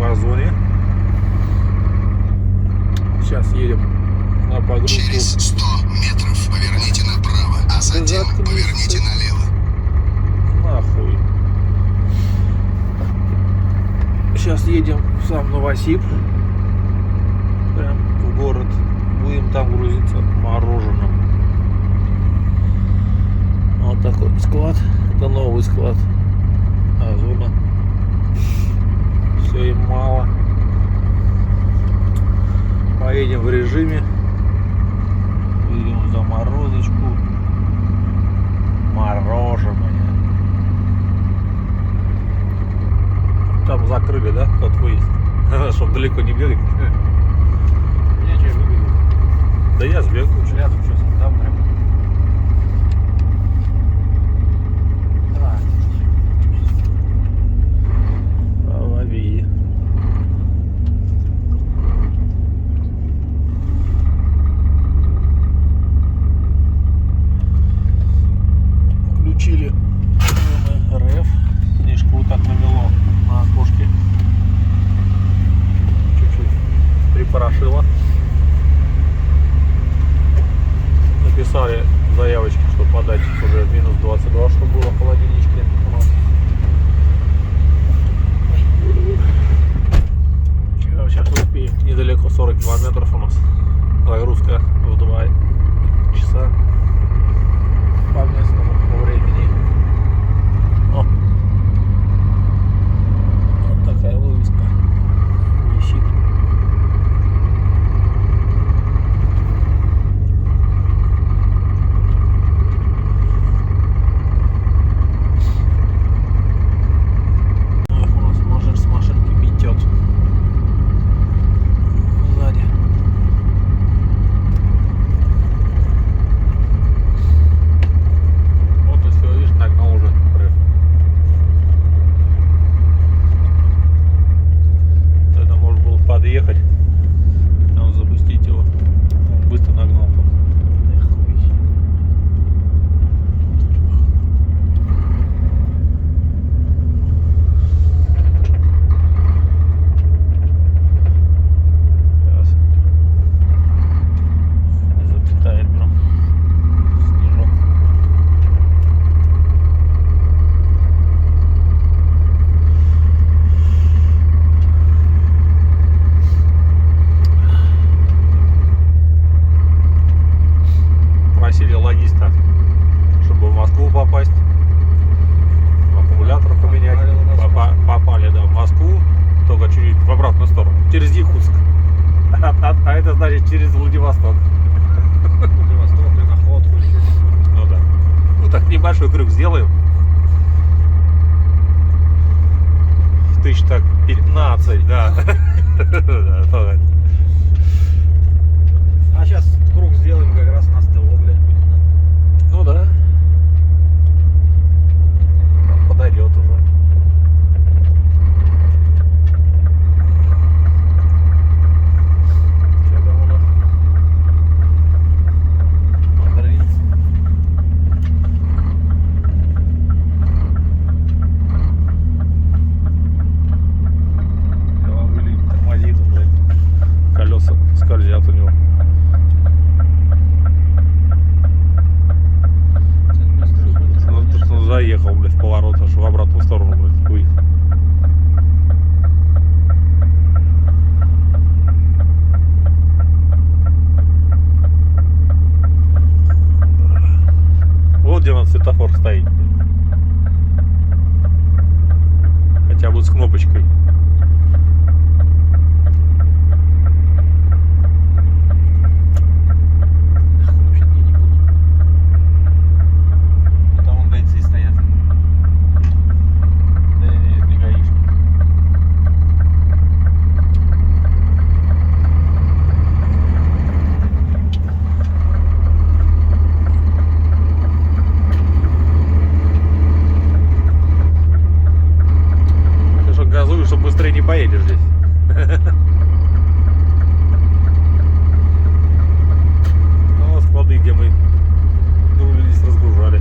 по зоне. Сейчас едем на погрузку. Через 100 метров поверните направо, а затем поверните налево. Нахуй. Сейчас едем в сам Новосиб. Прям в город. Будем там грузиться мороженым. Вот такой склад. Это новый склад. Озона. Все им мало. Поедем в режиме. Берем заморозочку. Мороженое. Там закрыли, да? Тот выезд. Чтоб далеко не бегать. Я что, выбегу? Да я сбегаю. Рядом сейчас, там прям. Лови. Включили РФ. Снежку так навело на окошке. Чуть-чуть припорошило. Написали заявочки, что подать уже минус 22, что было в холодильничке у нас. Сейчас успеем. Недалеко 40 километров у нас. Загрузка в 2 часа по местному времени. О. Вот такая вывеска висит. У нас мажор с машинки метет сзади. Вот и все, видишь, нагнал уже. Это можно было подъехать, там запустить его. Он быстро нагнал. Запитает прям снежок. Просили логиста, чтобы в Москву попасть, аккумулятор поменять. Попали, да, в Москву, только чуть в обратную сторону, через Якутск. А это значит через Владивосток. Владивосток, и находку еще. Ну да. Ну так небольшой крюк сделаем. В 1015, да. Да. А сейчас круг сделаем как раз на СТО, блядь, будет. Ну да. Там подойдет уже. Что там у нас? Мандарин. Головы тормозит, блядь. Колеса скользят у него. Ну, то, что он заехал, блядь, в поворот, аж в обратную сторону, блядь, выехал. Вот где у нас светофор стоит. Хотя бы с кнопочкой. Вообще не буду. А там вон бойцы стоят. Да нет, не гаишник. Ты что, газуешь, чтобы быстрее не поедешь здесь? Ну, склады, где мы грузились, разгружали.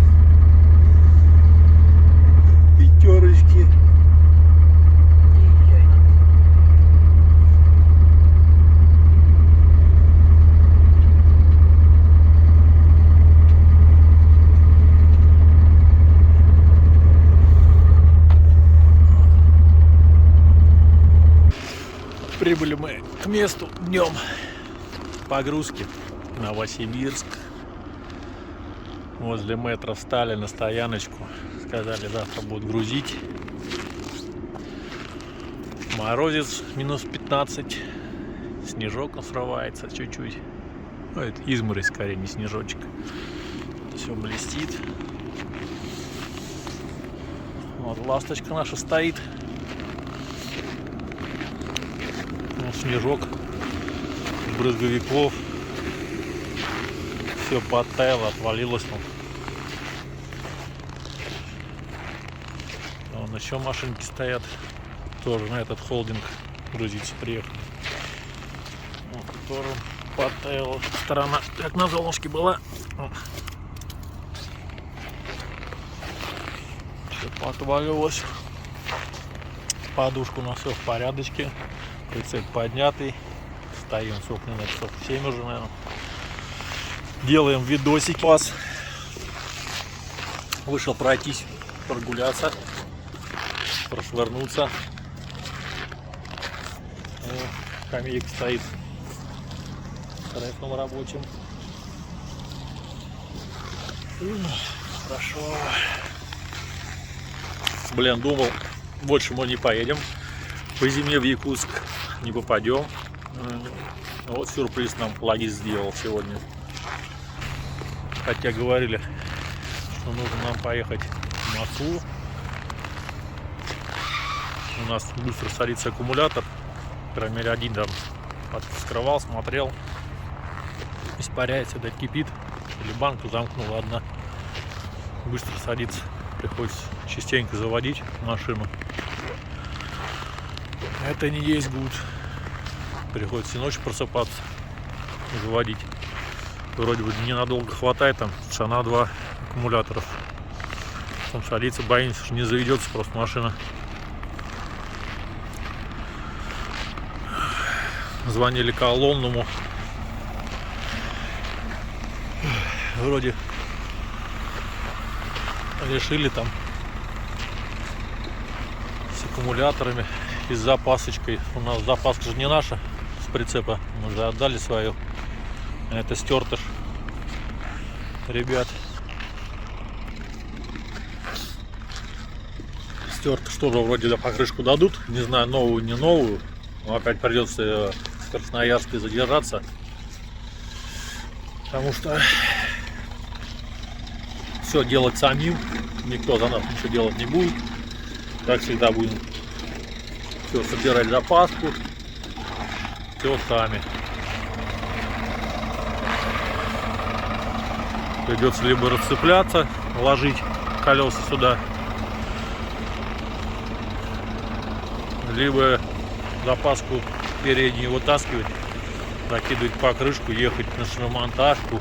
Пятерочки. Прибыли мы к месту днем погрузки. Новосибирск. Возле метро встали на стояночку. Сказали, завтра будут грузить. Морозец минус 15. Снежок срывается чуть-чуть. Ну, это изморозь скорее, не снежочек. Все блестит. Вот ласточка наша стоит. Вот снежок. Брызговиков. Все подтаяло, отвалилось. Вон еще машинки стоят. Тоже на этот холдинг грузиться приехали. Вот, тоже подтаяла сторона, как на золушке была. Все поотвалилось. Подушка у нас все в порядочке. Прицеп поднятый. Стоим, сколько, не знаю, часов 7 уже, наверное. Делаем видосики. Вышел пройтись, прогуляться, прошвырнуться. Скамейка стоит с рэпом рабочим. Хорошо. Блин, думал, больше мы не поедем. По зиме в Якутск не попадем. Вот сюрприз нам логист сделал сегодня. Хотя говорили, что нужно нам поехать в Москву. У нас быстро садится аккумулятор. По крайней мере, один там вскрывал, смотрел. Испаряется, да, кипит. Или банку замкнула одна. Быстро садится. Приходится частенько заводить машину. Это не есть гуд. Приходится и ночью просыпаться, заводить. Вроде бы ненадолго хватает, там часа на 2 аккумуляторов. Потом садится, боимся, что не заведется просто машина. Звонили колонному. Вроде решили там с аккумуляторами и с запасочкой. У нас запаска же не наша с прицепа. Мы же отдали свою. Это стертыш. Ребят. Стертыш тоже вроде да покрышку дадут. Не знаю, новую, не новую. Но опять придется в Красноярске задержаться. Потому что все делать самим. Никто за нас ничего делать не будет. Как всегда будем все собирать запаску. Все сами. Придется либо расцепляться, ложить колеса сюда, либо запаску переднюю вытаскивать, накидывать покрышку, ехать на шиномонтажку.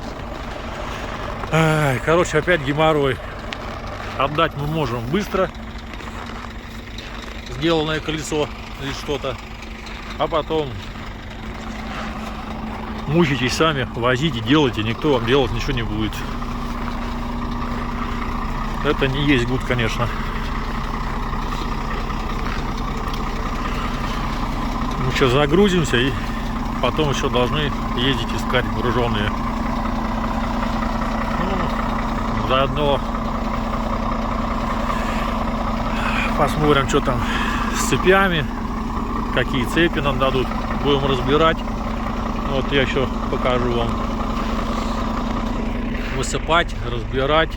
Короче, опять геморрой. Отдать мы можем быстро сделанное колесо или что-то, а потом мучитесь сами, возите, делайте, никто вам делать ничего не будет. Это не есть гуд, конечно. Мы сейчас загрузимся и потом еще должны ездить искать груженные. Ну, заодно посмотрим, что там с цепями, какие цепи нам дадут, будем разбирать. Вот я еще покажу вам. Высыпать, разбирать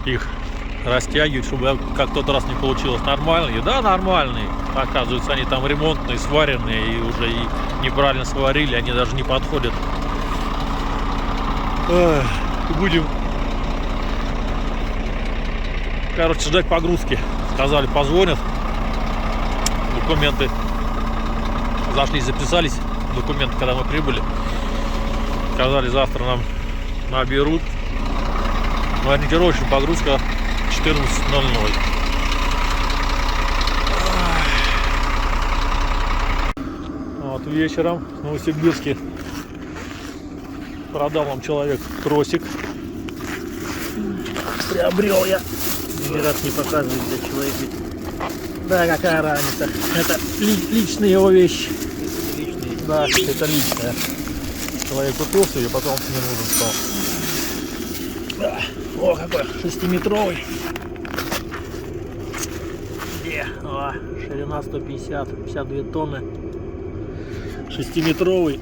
их, растягивать, чтобы как в тот раз не получилось нормальные. Да, нормальные. Оказывается, они там ремонтные, сваренные и уже и неправильно сварили, они даже не подходят. Будем, короче, ждать погрузки. Сказали, позвонят. Документы зашли, записались. Документы, когда мы прибыли. Сказали, завтра нам наберут. Ориентировочная погрузка 14:00. Вот вечером в Новосибирске продал нам человек тросик. Приобрел я. Ни раз не показывает для человека. Да, какая разница. Это личные его вещи. Это не личные. Да, это личное. Человек купил себе, и потом не нужен стал. Да. О, какой 6-метровый. Где? О, ширина 150, 52 тонны. 6-метровый.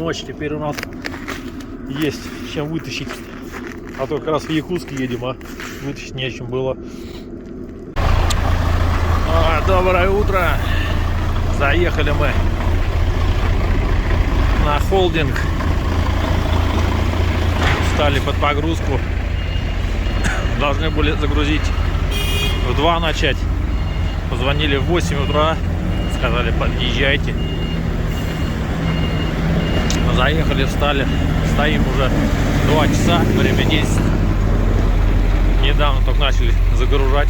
Мощь теперь у нас есть чем вытащить. А то как раз в Якутск едем, а вытащить нечем было. Доброе утро. Заехали мы на холдинг. Встали под погрузку. Должны были загрузить в 2 начать. Позвонили в 8 утра. Сказали, подъезжайте. Заехали, встали. Стоим уже 2 часа. Время 10. Недавно только начали загружать.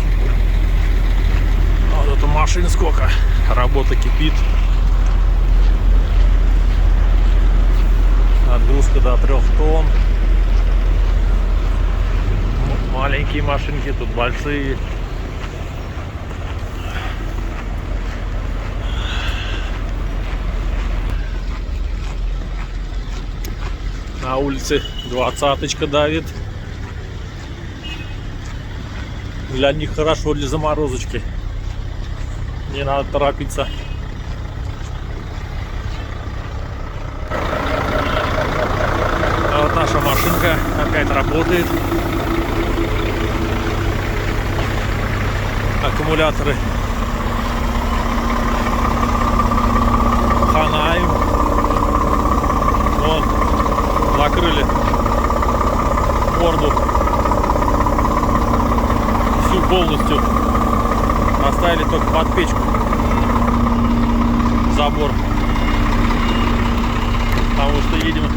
Вот это машин сколько. Работа кипит. Отгрузка до 3 тонн. Маленькие машинки, тут большие. На улице 20-очка давит. Для них хорошо, для заморозочки. Не надо торопиться. А вот наша машинка опять работает. Аккумуляторы. Хана им. Вон, закрыли морду всю полностью. Оставили только под печку забор. Потому что едем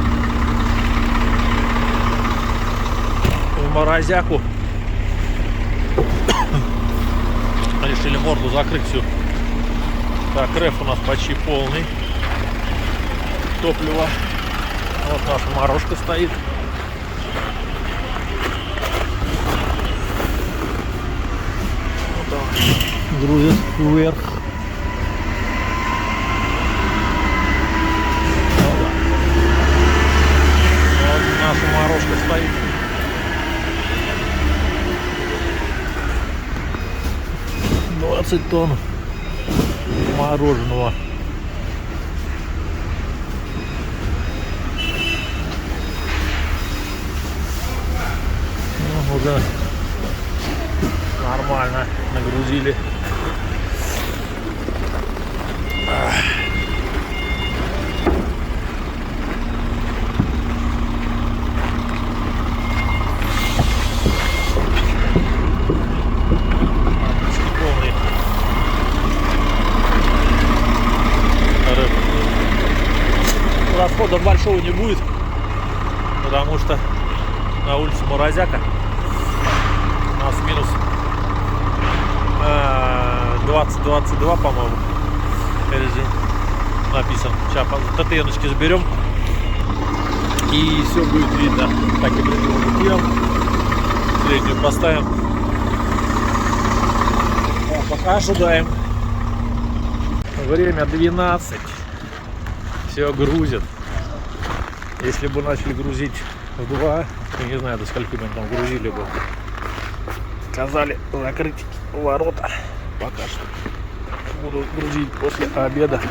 в морозяку. Решили морду закрыть всю. Так, реф у нас почти полный. Топливо. Вот наша морожка стоит. Вот он грузит вверх. Вот наша морожка стоит. Тонн мороженого. Ну, уже нормально нагрузили. Расхода большого не будет, потому что на улице морозяка. У нас минус 20-22, по-моему, режим написан. Сейчас ТТНочки заберем, и все будет видно. Так и сделаем. Среднюю поставим. А пока ожидаем. Время 12. Все грузят. Если бы начали грузить в 2, я не знаю, до скольки мы там грузили бы. Сказали закрыть ворота. Пока что буду грузить после обеда.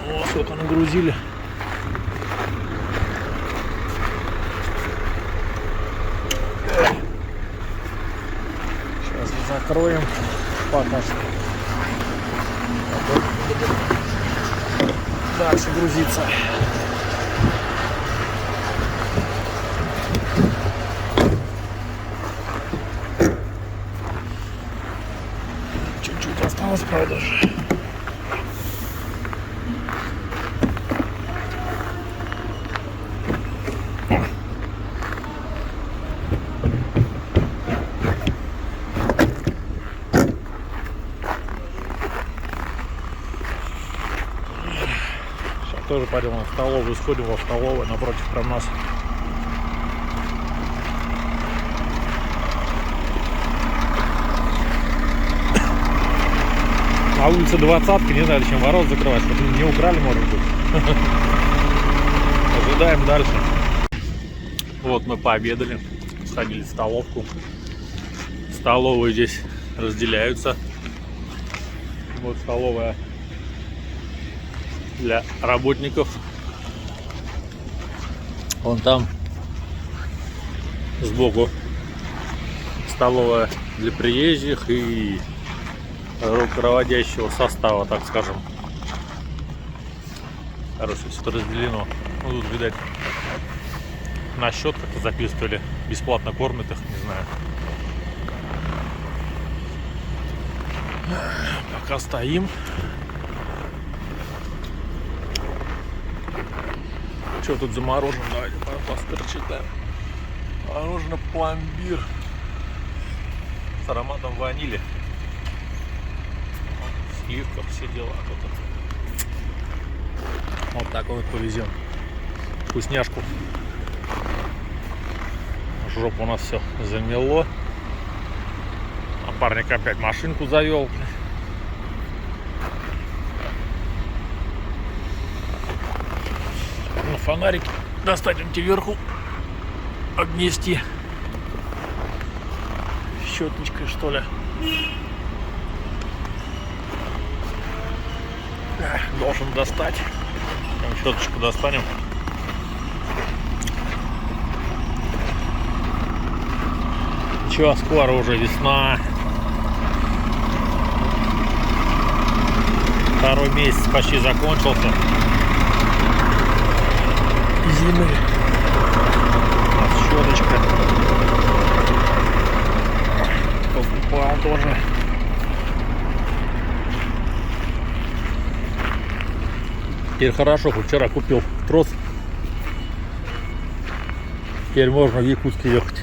О, сколько нагрузили. Сейчас закроем. Пока что. Дальше грузиться. Чуть-чуть осталось, правда же. Тоже пойдем в столовую, сходим во столовую напротив прям нас. На улице 20-ка, не знаю, зачем ворот закрывать, чтобы не украли, может быть. Ожидаем дальше. Вот мы пообедали, сходили в столовку. Столовые здесь разделяются. Вот столовая для работников. Вон там сбоку столовая для приезжих и руководящего состава, так скажем. Короче, все разделено. Ну, тут, видать, на счет как-то записывали. Бесплатно кормят их, не знаю. Пока стоим. Что тут заморожено? Давайте прочитаем. Мороженое пломбир с ароматом ванили. Сливка, все дела. Вот так вот повезем. Вкусняшку. Жопу у нас все замело. Напарник опять машинку завел. Ну, фонарики достать им вверху, обнести щеточкой, что ли. Должен достать. Щеточку достанем. Ничего, скоро уже весна. Второй месяц почти закончился. Зимы. У нас щеточка. Покупал тоже. Теперь хорошо, хоть вчера купил трос. Теперь можно в Якутск ехать.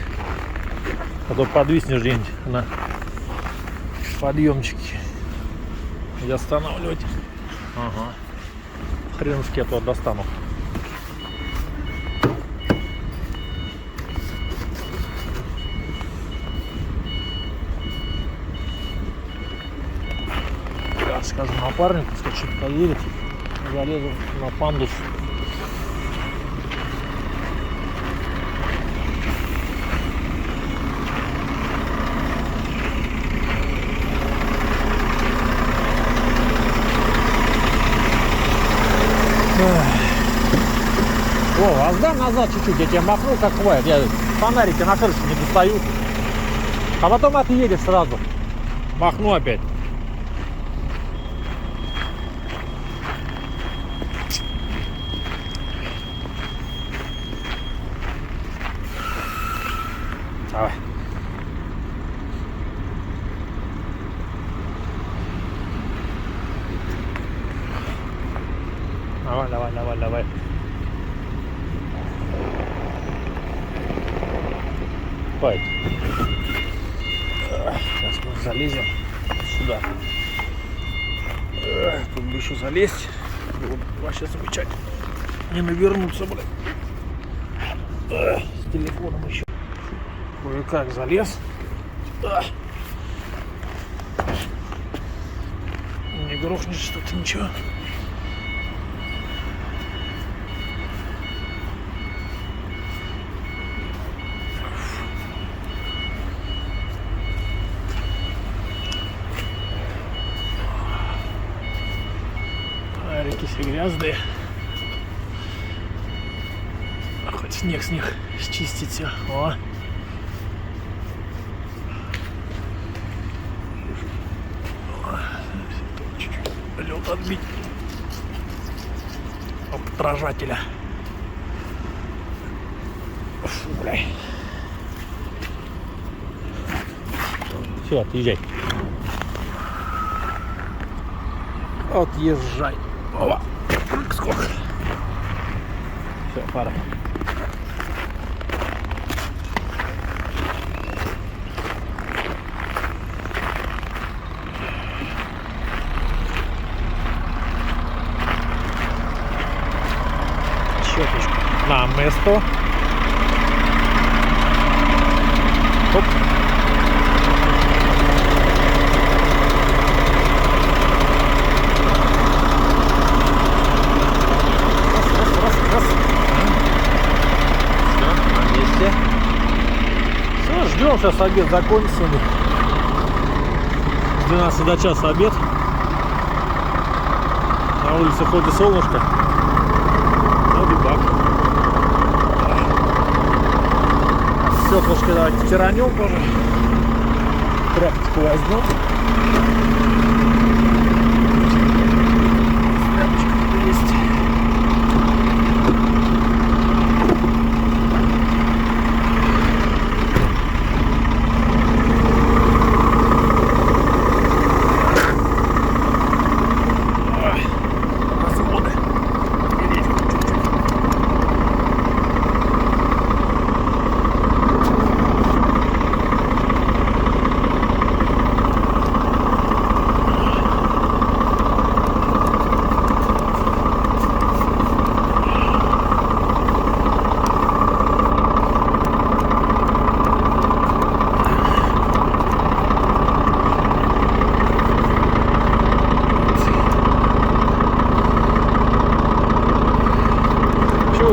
А то подвиснешь где-нибудь на подъемчике и останавливать. Ага. Хреновски я туда достану. Сейчас скажу напарнику, что что-то поедет. Залезу на пандус. О, а сдай назад чуть-чуть, я тебя махну как хватит. Я фонарики на крыше не достаю. А потом отъедешь сразу. Махну опять. Давай. Давай. Хватит. Сейчас мы залезем сюда. Тут бы еще залезть. Было бы вообще замечательно. Не навернуться, блядь. С телефоном еще. Кое-как залез. Не грохнешь что-то, ничего. Реки все грязные. А хоть снег с них счистить все. О. Чуть-чуть лед отбить от отражателя. Фу, бля. Все, отъезжай. Отъезжай. Опа. Сколько? Все, пора. Щеточку на место. Оп. сейчас обед закончится. 12 до часа обед. На улице ходит солнышко. Ну, рыбак. Стеклышки давайте тиранем тоже. Тряпочку возьмем. Тряпочка есть.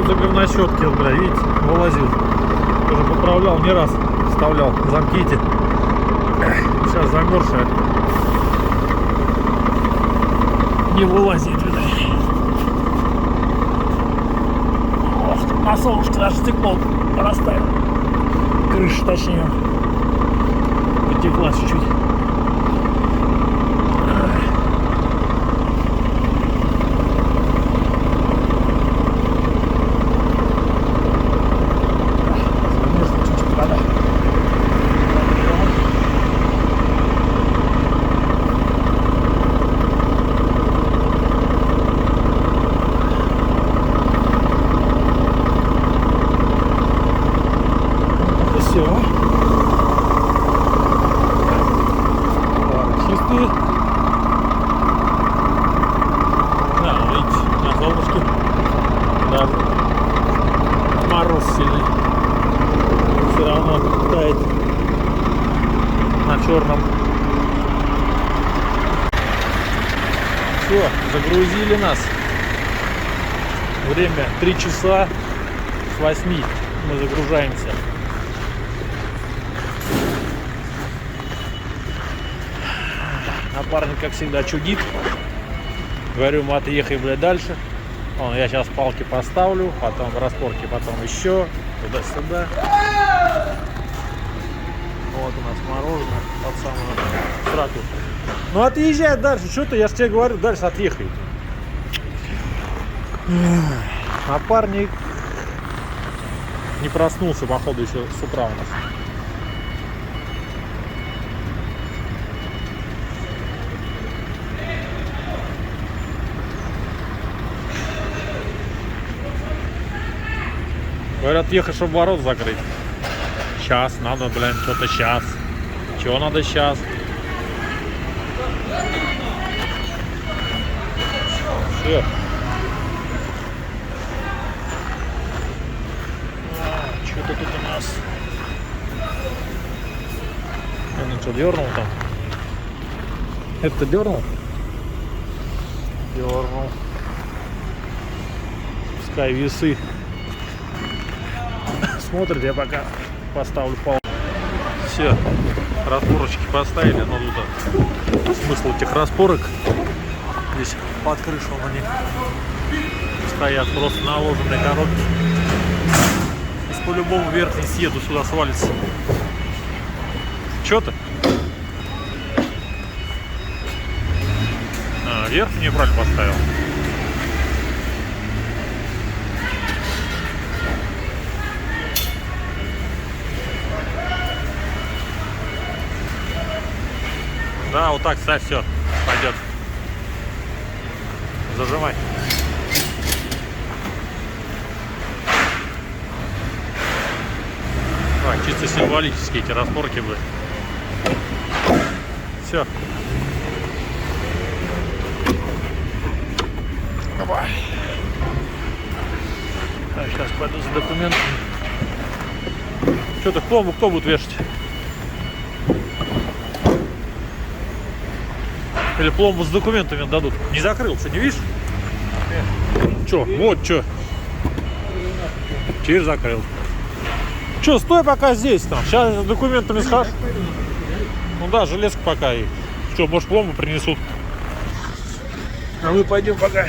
Говнощетки, вот, бля, видите, вылазил. Уже поправлял не раз, вставлял замки эти. Сейчас замерзшая. Не вылазит, видать. Ох, на солнышко даже стекло растаяло. Крыша, точнее. Потекла чуть-чуть. Мороз сильный. Все равно тает на черном. Все, загрузили нас. Время 3 часа с 8 мы загружаемся. Напарник, как всегда, чудит. Говорю, мы отъехали, блядь, дальше. Вон, я сейчас палки поставлю, потом распорки, потом еще туда-сюда. Вот у нас мороженое под самую сраку. Ну отъезжай дальше, что ты, я же тебе говорю, дальше отъехай. Напарник не проснулся, походу, еще с утра у нас. Говорят, ехать, чтобы ворот закрыть. Сейчас надо, блин, что-то сейчас. Чего надо сейчас? Все. Что-то тут у нас. Он что, дернул там? Это дернул? Дернул. Пускай весы смотрит, я пока поставлю паузу. Все, распорочки поставили, но тут смысл этих распорок. Здесь под крышей они стоят, просто наложенные коробки. Здесь по-любому верхний съеду сюда свалится. Че ты? А, верхний неправильно поставил. Да, вот так ставь, все, пойдет. Зажимай. Так, чисто символические эти распорки были. Все. Давай. Так, сейчас пойду за документами. Что-то пломбу кто будет вешать? Или пломбу с документами дадут. Не закрылся, не видишь? Че, вот что. Теперь закрыл. Че, стой пока здесь там. Сейчас с документами схожу. Ну да, железка пока и. Что, может, пломбу принесут. А мы пойдем пока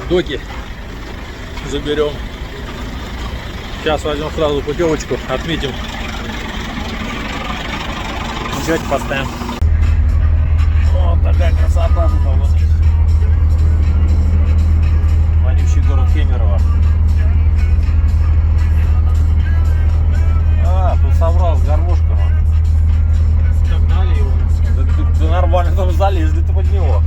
доки заберем. Сейчас возьмем сразу путевочку, отметим. Печать поставим. Вот такая красота тут у нас. Вонючий город Кемерово. А, тут собрал с гармошком. Догнали его. Да нормально там залезли ты под него.